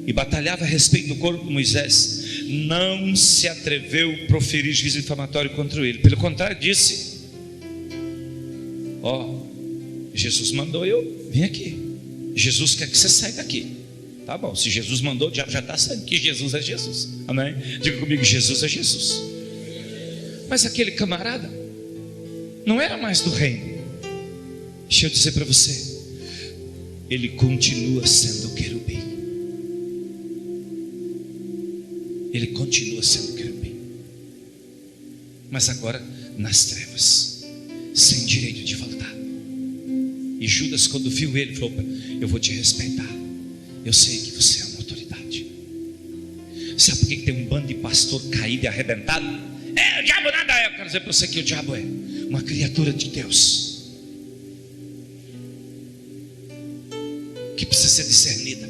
e batalhava a respeito do corpo de Moisés, não se atreveu a proferir juízo infamatório contra ele. Pelo contrário, disse: Jesus mandou eu vir aqui. Jesus quer que você saia daqui. Tá bom, se Jesus mandou, o diabo já está sabendo que Jesus é Jesus. Amém? Diga comigo, Jesus é Jesus. Mas aquele camarada não era mais do reino. Deixa eu dizer para você, ele continua sendo querubim. Ele continua sendo querubim, mas agora nas trevas, sem direito de voltar. E Judas, quando viu ele, falou: opa, eu vou te respeitar, eu sei que você é uma autoridade. Sabe por que tem um bando de pastor caído e arrebentado? O diabo nada é. Eu quero dizer para você que o diabo é uma criatura de Deus, que precisa ser discernida.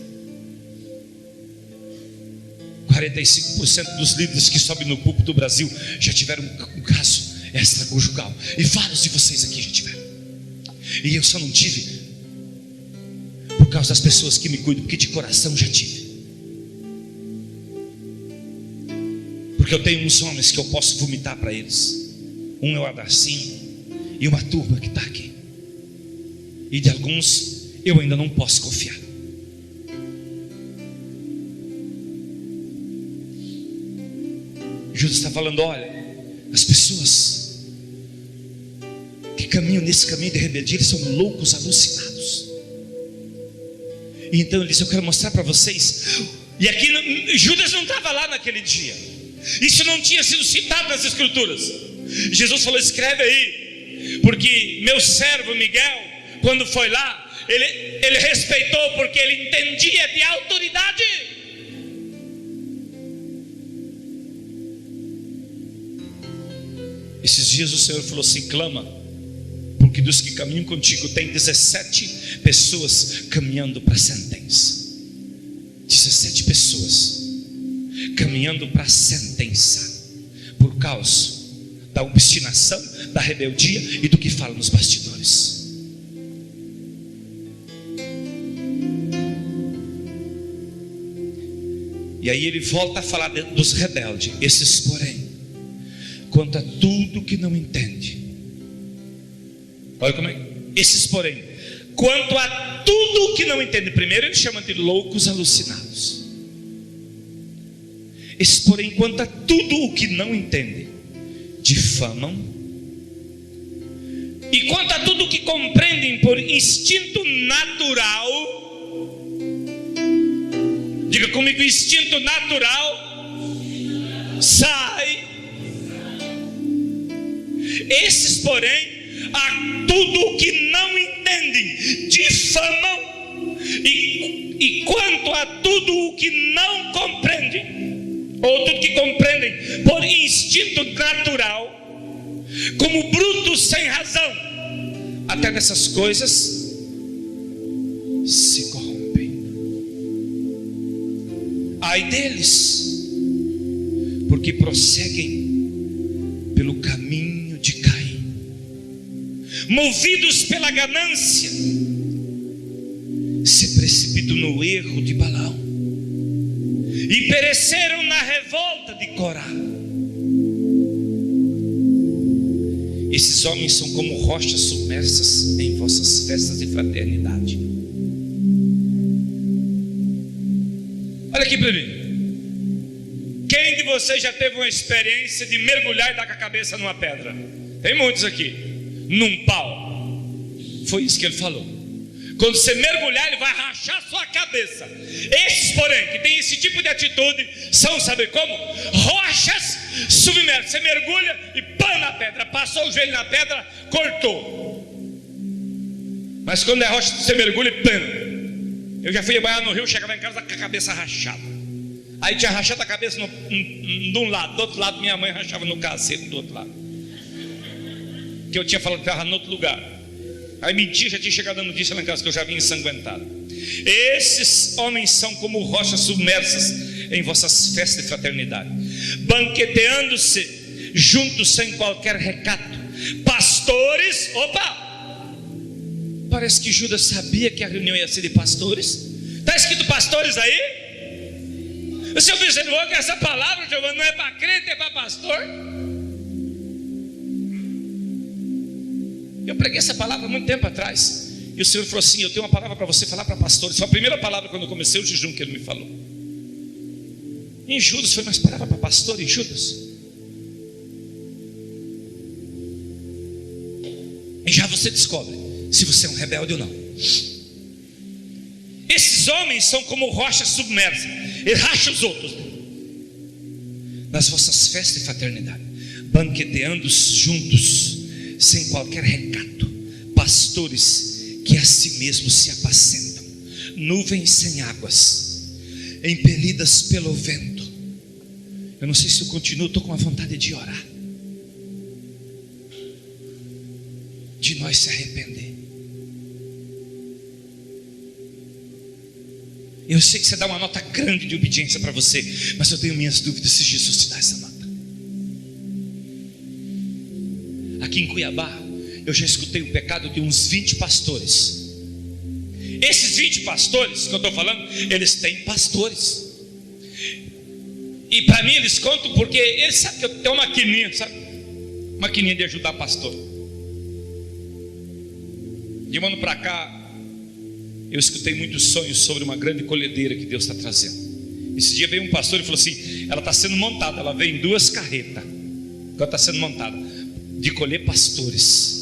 45% dos líderes que sobem no púlpito do Brasil já tiveram um caso extraconjugal, e vários de vocês aqui já tiveram. E eu só não tive por causa das pessoas que me cuidam, porque de coração já tive. Porque eu tenho uns homens que eu posso vomitar para eles. Um é o Adarcinho e uma turma que está aqui. E de alguns eu ainda não posso confiar. Judas está falando: olha, as pessoas que caminham nesse caminho de rebeldia, eles são loucos, alucinados. E então ele disse: eu quero mostrar para vocês. E aqui Judas não estava lá naquele dia, isso não tinha sido citado nas escrituras. Jesus falou: escreve aí, porque meu servo Miguel, quando foi lá, ele respeitou, porque ele entendia de autoridade. Esses dias o Senhor falou assim: clama, porque dos que caminham contigo tem 17 pessoas caminhando para a sentença. 17 pessoas caminhando para a sentença, por causa da obstinação, da rebeldia e do que fala nos bastidores. E aí ele volta a falar dos rebeldes. Esses, porém, quanto a tudo que não entende. Olha como é. Esses, porém, quanto a tudo que não entende. Primeiro ele chama de loucos alucinados. Esses, porém, quanto a tudo o que não entende, difamam. E quanto a tudo que compreendem por instinto natural. Diga comigo: instinto natural. Sai. Esses, porém, a tudo o que não entendem, difamam. E quanto a tudo o que não compreendem, ou tudo que compreendem por instinto natural, como brutos sem razão, até dessas coisas se corrompem. Ai deles, porque prosseguem pelo caminho de Caim, movidos pela ganância, se precipitam no erro de Balaão e pereceram na revolta de Corá. Esses homens são como rochas submersas em vossas festas de fraternidade. Olha aqui para mim. Quem de vocês já teve uma experiência de mergulhar e dar com a cabeça numa pedra? Tem muitos aqui. Num pau. Foi isso que ele falou. Quando você mergulhar, ele vai rachar sua cabeça. Esses, porém, que tem esse tipo de atitude, são, sabe como? Rochas submersas. Você mergulha e pã na pedra. Passou o joelho na pedra, cortou. Mas quando é rocha, você mergulha e pã. Eu já fui banhar no rio, chegava em casa com a cabeça rachada. Aí tinha rachado a cabeça de um lado, do outro lado minha mãe rachava no cacete do outro lado, que eu tinha falado que estava no outro lugar. Aí mentia, já tinha chegado a notícia lá em casa que eu já vinha ensanguentado. Esses homens são como rochas submersas em vossas festas de fraternidade, banqueteando-se juntos sem qualquer recato. Pastores, opa! Parece que Judas sabia que a reunião ia ser de pastores. Está escrito pastores aí? O senhor observou que essa palavra, Giovanni, não é para crente, é para pastor? Eu preguei essa palavra há muito tempo atrás. E o Senhor falou assim: eu tenho uma palavra para você falar para pastores. Foi a primeira palavra quando eu comecei o jejum que Ele me falou. Em Judas, foi, mas palavra para pastor em Judas? E já você descobre se você é um rebelde ou não. Esses homens são como rochas submersas, eles racham os outros. Nas vossas festas de fraternidade, banqueteando juntos, sem qualquer recato, pastores que a si mesmos se apacentam, nuvens sem águas, impelidas pelo vento. Eu não sei se eu continuo, estou com a vontade de orar, de nós se arrepender. Eu sei que você dá uma nota grande de obediência para você, mas eu tenho minhas dúvidas se Jesus te dá essa nota. Aqui em Cuiabá, eu já escutei o pecado de uns 20 pastores. Esses 20 pastores que eu estou falando, eles têm pastores. E para mim eles contam porque eles sabem que eu tenho uma maquininha, sabe? Maquininha de ajudar pastor. De um ano para cá, eu escutei muitos sonhos sobre uma grande colhedeira que Deus está trazendo. Esse dia veio um pastor e falou assim: ela está sendo montada, ela veio em 2 carretas. Ela está sendo montada de colher pastores.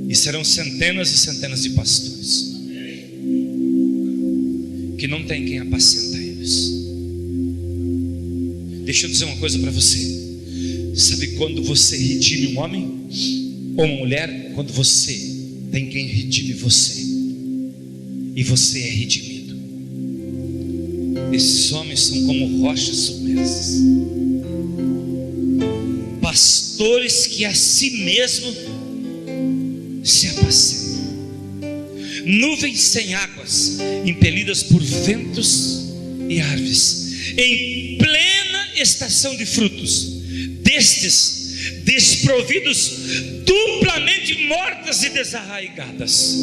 E serão centenas e centenas de pastores que não tem quem apacenta eles. Deixa eu dizer uma coisa para você. Sabe quando você redime um homem ou uma mulher? Quando você tem quem redime você, e você é redimido. Esses homens são como rochas submersas, pastores que a si mesmo se apacentam, nuvens sem águas, impelidas por ventos e árvores, em plena estação de frutos, destes desprovidos, duplamente mortas e desarraigadas.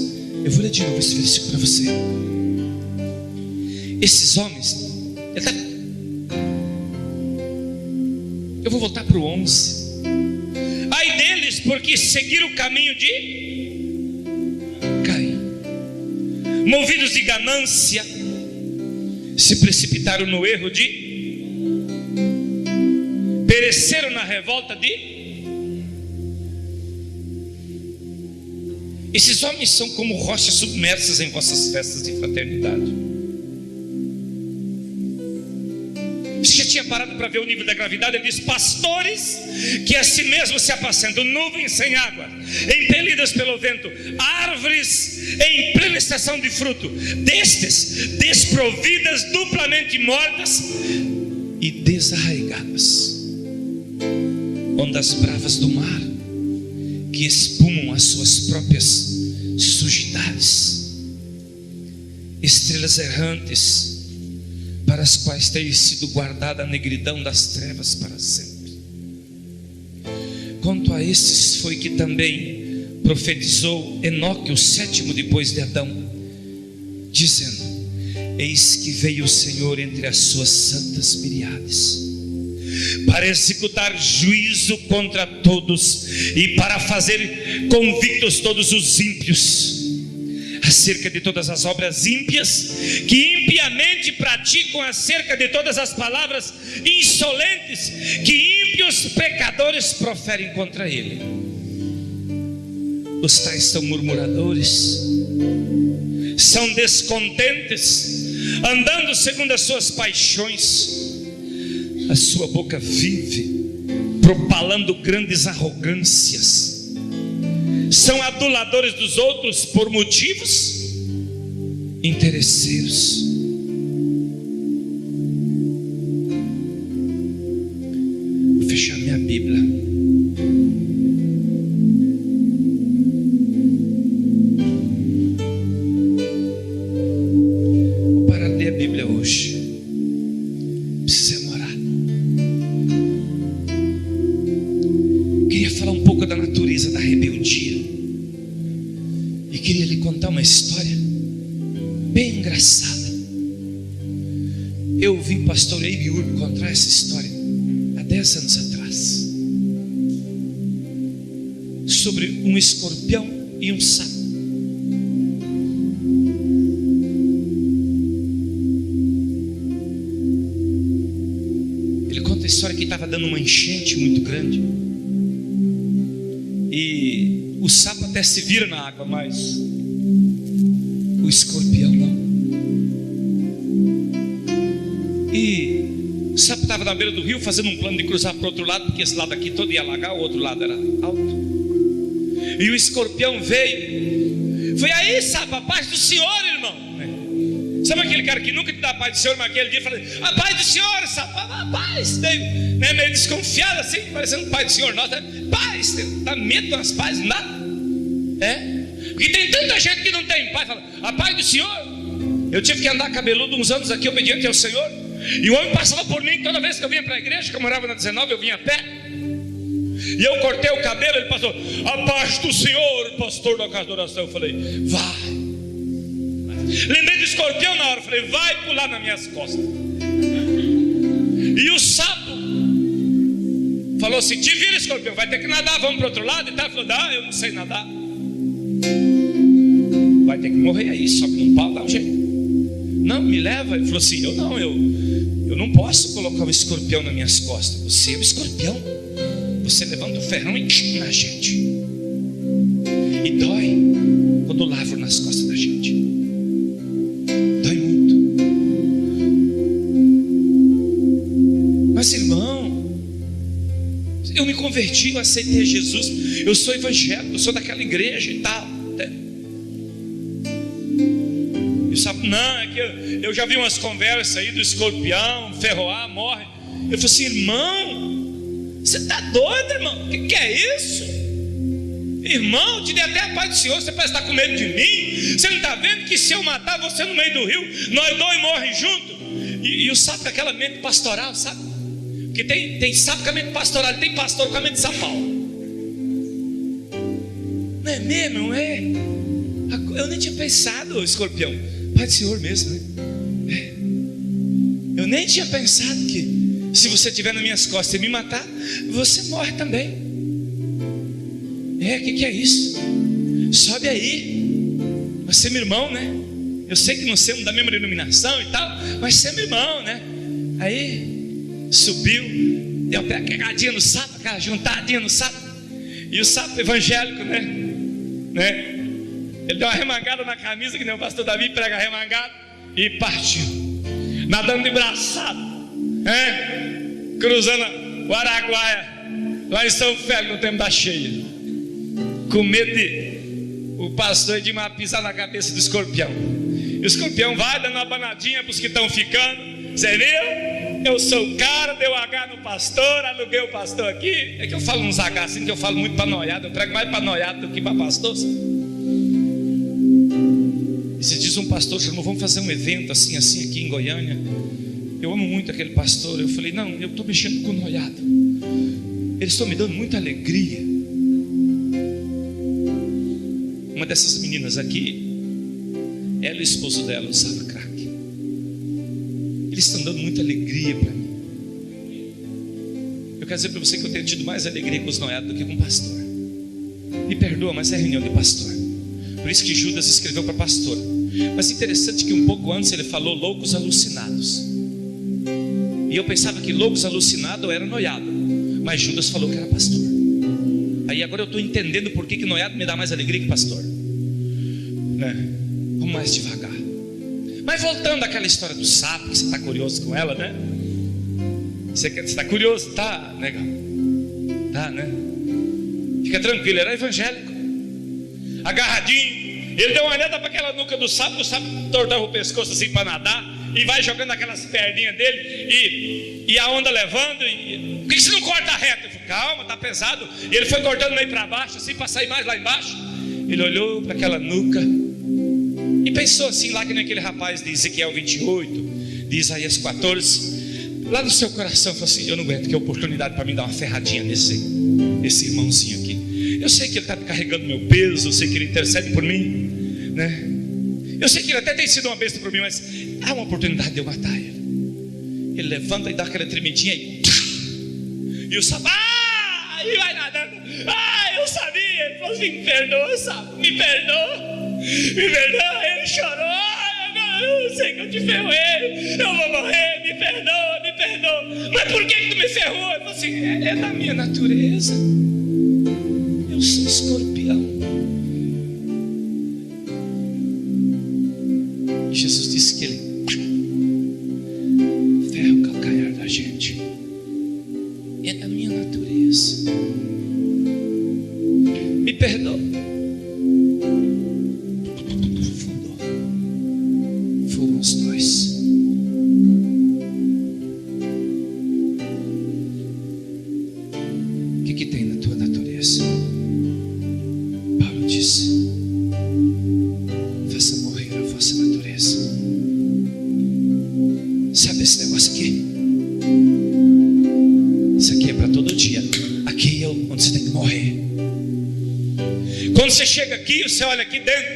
Eu vou ler de novo esse versículo para você. Esses homens, eu vou voltar para o 11. Ai deles, porque seguiram o caminho de Caim, movidos de ganância, se precipitaram no erro de, pereceram na revolta de. Esses homens são como rochas submersas em vossas festas de fraternidade. Você já tinha parado para ver o nível da gravidade? Ele diz: pastores que a si mesmos se apacentam, nuvens sem água, impelidas pelo vento, árvores em plena estação de fruto, destes desprovidas, duplamente mortas e desarraigadas, ondas bravas do mar que espumam as suas próprias sujidades, estrelas errantes para as quais tem sido guardada a negridão das trevas para sempre. Quanto a esses foi que também profetizou Enoque, o 7º depois de Adão, dizendo: eis que veio o Senhor entre as suas santas miríades, para executar juízo contra todos e para fazer convictos todos os ímpios, acerca de todas as obras ímpias que impiamente praticam, acerca de todas as palavras insolentes que ímpios pecadores proferem contra ele. Os tais são murmuradores, são descontentes, andando segundo as suas paixões. A sua boca vive propalando grandes arrogâncias, são aduladores dos outros por motivos interesseiros. Vou fechar minha Bíblia. Vou parar de ler a Bíblia hoje. Precisamos orar. Queria falar um pouco da natureza da rebeldia. E queria lhe contar uma história bem engraçada. Eu ouvi o pastor Eibe Urbe contar essa história há 10 anos atrás. sobre um escorpião e um sapo. Ele conta a história que estava dando uma enchente muito grande e o sapo até se vira na água, mas o escorpião não. E o sapo estava na beira do rio fazendo um plano de cruzar para o outro lado, porque esse lado aqui todo ia alagar, o outro lado era alto. E o escorpião veio. Foi aí, sapo, a paz do Senhor, irmão. Sabe aquele cara que nunca te dá a paz do Senhor, mas aquele dia fala: a paz do Senhor, sapo, a paz. Né, meio desconfiado assim, parecendo pai do Senhor. Nossa, paz, dá medo das pazes, não dá? Porque tem tanta gente que não tem paz. Fala: a paz do Senhor. Eu tive que andar cabeludo uns anos aqui, obediente ao Senhor. E o homem passava por mim toda vez que eu vinha para a igreja, que eu morava na 19, eu vinha a pé. E eu cortei o cabelo, ele passou: a paz do Senhor, pastor da casa de oração. Eu falei: vai. Lembrei do escorpião na hora, falei: vai pular nas minhas costas. E o sapo falou assim: te vira, escorpião, vai ter que nadar, vamos para o outro lado e tal. Ele falou: não, eu não sei nadar. Vai ter que morrer aí, sobe num pau, dá um jeito. Não, me leva. Ele falou assim: eu não posso colocar o escorpião nas minhas costas. Você é o escorpião. Você levanta o ferrão e na gente. E dói quando lavro nas costas da gente. Dói muito. Mas, irmão, eu me converti, eu aceitei Jesus, eu sou evangélico, eu sou daquela igreja e tal. Não, é que eu já vi umas conversas aí do escorpião, ferroar, morre. Eu falei assim: irmão, você está doido, irmão? O que é isso? Irmão, te dei até a paz do Senhor, você parece estar com medo de mim. Você não está vendo que se eu matar você no meio do rio, nós dois morrem juntos? E o sapo com aquela mente pastoral, sabe? Porque tem sapo com a mente pastoral, tem pastor com a mente sapal. Não é mesmo, não é? Eu nem tinha pensado, escorpião. Pai do Senhor mesmo, né? Eu nem tinha pensado que se você estiver nas minhas costas e me matar, você morre também. O que é isso? Sobe aí. Você é meu irmão, né? Eu sei que não somos da mesma denominação e tal, mas você é meu irmão, né? Aí subiu, deu até uma cagadinha no sapo, aquela juntadinha no sapo. E o sapo evangélico, né? Ele deu uma remangada na camisa, que nem o pastor Davi prega remangado, e partiu, nadando de braçado, cruzando o Araguaia, lá em São Félix, no tempo da cheia, com medo de o pastor Edmar pisar na cabeça do escorpião. E o escorpião vai dando uma banadinha para os que estão ficando. Você viu? Eu sou o cara, deu H no pastor, aluguei o pastor aqui. É que eu falo uns H assim, que eu falo muito para noiado. Eu prego mais para noiado do que para pastor. E se diz um pastor, chamou: vamos fazer um evento assim aqui em Goiânia. Eu amo muito aquele pastor. Eu falei: não, eu estou mexendo com noiado. Eles estão me dando muita alegria. Uma dessas meninas aqui, ela e o esposo dela usava crack. Eles estão dando muita alegria para mim. Eu quero dizer para você que eu tenho tido mais alegria com os noiados do que com o pastor. Me perdoa, mas é reunião de pastor. Por isso que Judas escreveu para pastor. Mas interessante que um pouco antes ele falou loucos alucinados. E eu pensava que loucos alucinados era noiado, mas Judas falou que era pastor. Aí agora eu estou entendendo por que noiado me dá mais alegria que pastor, né? Vamos mais devagar. Mas voltando àquela história do sapo, que você está curioso com ela, né? Você está curioso? Tá, legal. Tá, né? Fica tranquilo, era evangélico, agarradinho. Ele deu uma olhada para aquela nuca do sapo, o sapo tortava o pescoço assim para nadar, e vai jogando aquelas perninhas dele, e a onda levando. Por que você não corta reto? Eu falei: calma, tá pesado. E ele foi cortando meio para baixo, assim, para sair mais lá embaixo. Ele olhou para aquela nuca e pensou assim, lá que naquele rapaz de Ezequiel 28, de Isaías 14, lá no seu coração, falou assim: eu não aguento, que oportunidade para mim dar uma ferradinha nesse irmãozinho aqui. Eu sei que ele está carregando meu peso, eu sei que ele intercede por mim, né? Eu sei que ele até tem sido uma bênção para mim, mas há uma oportunidade de eu matar ele. Ele levanta e dá aquela tremidinha e o sapo, e vai nadando. Eu sabia. Ele falou assim: me perdoa, sabe? Me perdoa. Me perdoa. Ele chorou. Agora eu sei que eu te ferrei. Eu vou morrer. Me perdoa, me perdoa. Mas por que tu me ferrou? Ele falou assim: é da minha natureza. Eu sou escorpião. E Jesus disse que ele ferra o calcanhar da gente. É da minha natureza. Me perdoa. Foram os dois. O que tem na tua natureza? Paulo disse: faça morrer a vossa natureza. Sabe esse negócio aqui? Isso aqui é para todo dia. Aqui é onde você tem que morrer. Quando você chega aqui, você olha aqui dentro,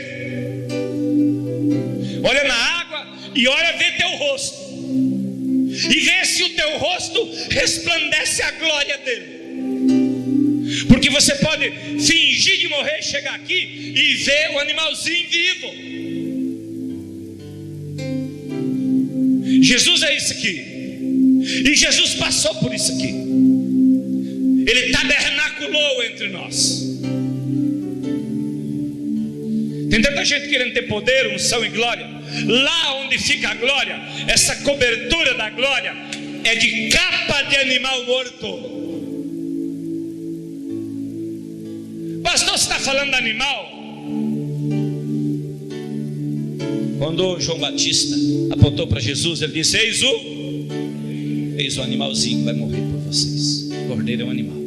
olha na água e olha, vê teu rosto, e vê se o teu rosto resplandece a glória dele. Porque você pode fingir de morrer, chegar aqui e ver o animalzinho vivo. Jesus é isso aqui. E Jesus passou por isso aqui. Ele tabernaculou entre nós. Tem tanta gente querendo ter poder, unção e glória. Lá onde fica a glória, essa cobertura da glória é de capa de animal morto. Pastor, você está falando de animal? Quando João Batista apontou para Jesus, ele disse: eis o animalzinho que vai morrer por vocês. O cordeiro é um animal.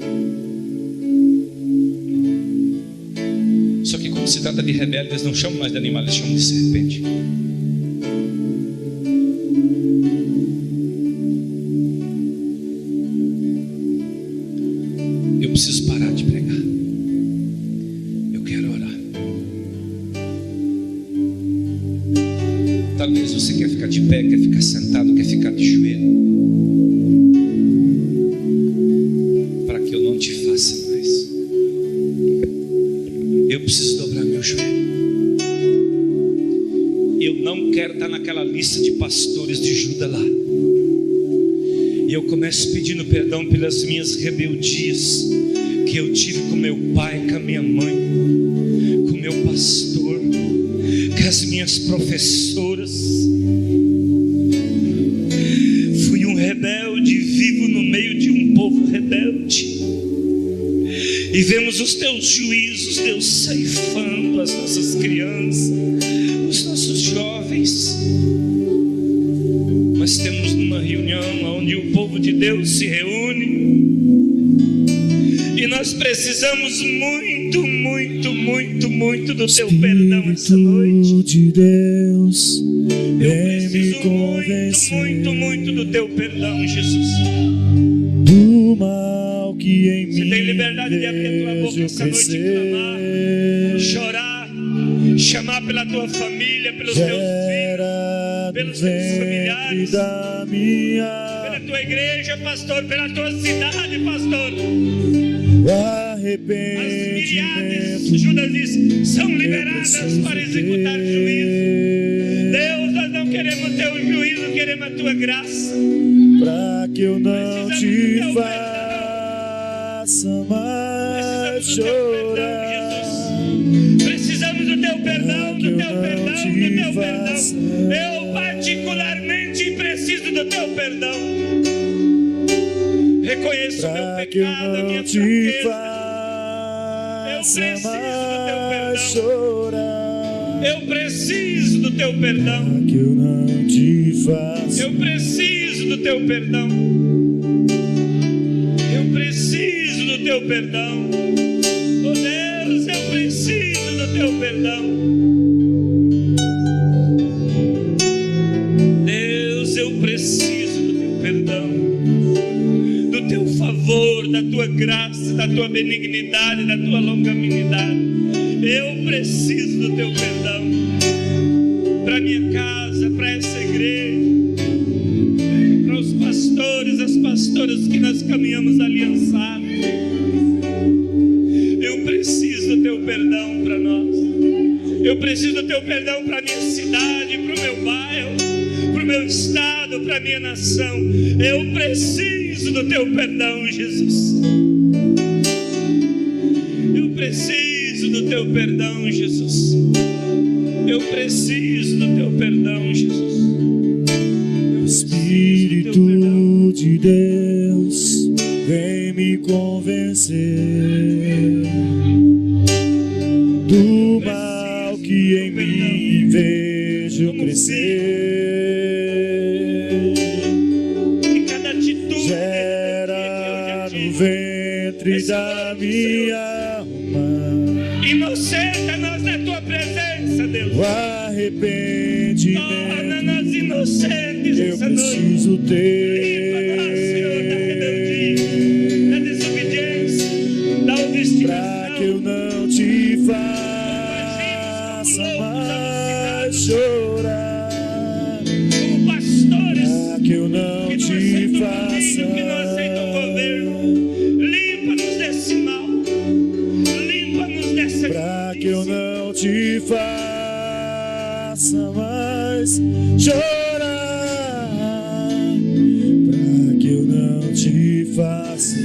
Só que quando se trata de rebelde, eles não chamam mais de animal, eles chamam de serpente. Eu preciso parar de pregar. Eu quero orar. Talvez você quer ficar de pé, quer ficar sentado, quer ficar de joelho, para que eu não te faça mais. Eu preciso dobrar meu joelho. Eu não quero estar naquela lista de pastores de Judas lá. E eu começo pedindo perdão pelas minhas rebeldias que eu tive com meu pai, com a minha mãe, com meu pastor, com as minhas professoras. Fui um rebelde, vivo no meio de um povo rebelde. E vemos os teus juízos, Deus, ceifando as nossas crianças, os nossos jovens. Mas temos uma reunião onde o povo de Deus se reúne. E nós precisamos muito, muito, muito, muito do teu perdão essa noite. De Deus, eu preciso muito, muito, muito do teu perdão, Jesus. Do mal que em Você mim tem liberdade de abrir a tua boca essa noite e clamar, chorar, chamar pela tua família, pelos teus filhos, pelos teus familiares, da minha pela tua igreja, pastor, pela tua cidade, pastor. As miriades, Judas diz, são liberadas para executar juízo. Deus, nós não queremos teu juízo, queremos a tua graça. Para que eu não te faça mais chorar. Precisamos do teu perdão, do teu perdão, do teu perdão. Eu particularmente preciso do teu perdão. Reconheço o meu pecado, a minha fraqueza. Eu preciso do teu perdão. Eu preciso do teu perdão. Que eu não te faça. Eu preciso do teu perdão. Eu preciso do teu perdão. Oh Deus, eu preciso do teu perdão. Deus, eu preciso do teu perdão, do teu favor, da tua graça, da tua benignidade, da tua longanimidade. Eu preciso do teu perdão para minha casa, para essa igreja, para os pastores, as pastoras que nós caminhamos aliançados. Eu preciso perdão para nós. Eu preciso do teu perdão para a minha cidade, para o meu bairro, para o meu estado, para a minha nação. Eu preciso do teu perdão, Jesus. Eu preciso do teu perdão, Jesus. Eu preciso do teu perdão, Jesus. Espírito de Deus, vem me convencer do mal que em mim vejo crescer. Gera no ventre da minha alma inocenta-nos na tua presença, Deus. o arrependimento. Torna-nos inocentes Eu essa noite. preciso ter. Limpa-nos, Senhor, da rebeldia, da desobediência, da obstinação. Pra que eu não te faça mais chorar. Como pastores Pra que eu não que não te aceitam o faça. domínio, que não aceitam o governo. Limpa-nos desse mal. Limpa-nos dessa Pra que eu não te faça mais chorar. Pra que eu não te faça